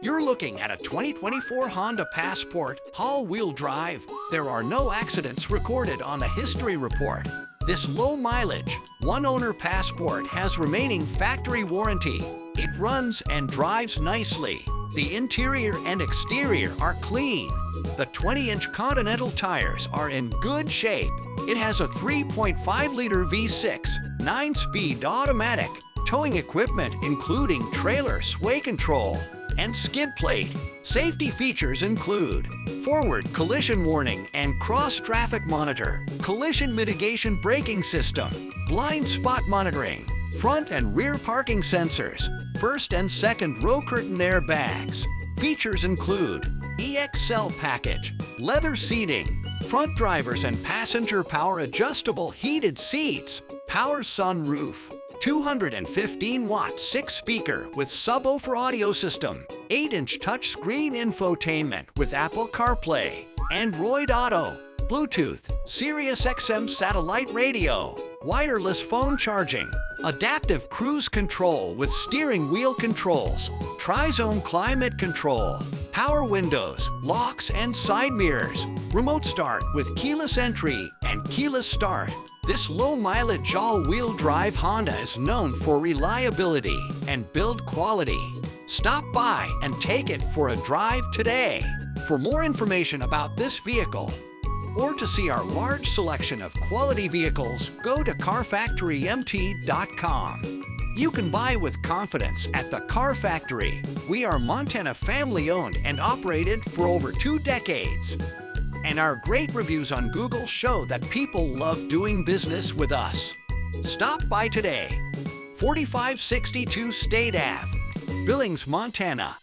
You're looking at a 2024 Honda Passport all-wheel drive. There are no accidents recorded on the history report. This low-mileage, one-owner Passport has remaining factory warranty. It runs and drives nicely. The interior and exterior are clean. The 20-inch Continental tires are in good shape. It has a 3.5-liter V6, 9-speed automatic, towing equipment including trailer sway control and skid plate. Safety features include forward collision warning and cross-traffic monitor, collision mitigation braking system, blind spot monitoring, front and rear parking sensors, first and second row curtain airbags. Features include EXL package, leather seating, front drivers and passenger power adjustable heated seats, power sunroof, 215-watt 6-speaker with Sub Woofer Audio System, 8-inch touchscreen infotainment with Apple CarPlay, Android Auto, Bluetooth, Sirius XM satellite radio, wireless phone charging, adaptive cruise control with steering wheel controls, tri-zone climate control, power windows, locks and side mirrors, remote start with keyless entry and keyless start. This low-mileage all-wheel drive Honda is known for reliability and build quality. Stop by and take it for a drive today. For more information about this vehicle, or to see our large selection of quality vehicles, go to carfactorymt.com. You can buy with confidence at the Car Factory. We are Montana family-owned and operated for over 2 decades. And our great reviews on Google show that people love doing business with us. Stop by today. 4562 State Ave, Billings, Montana.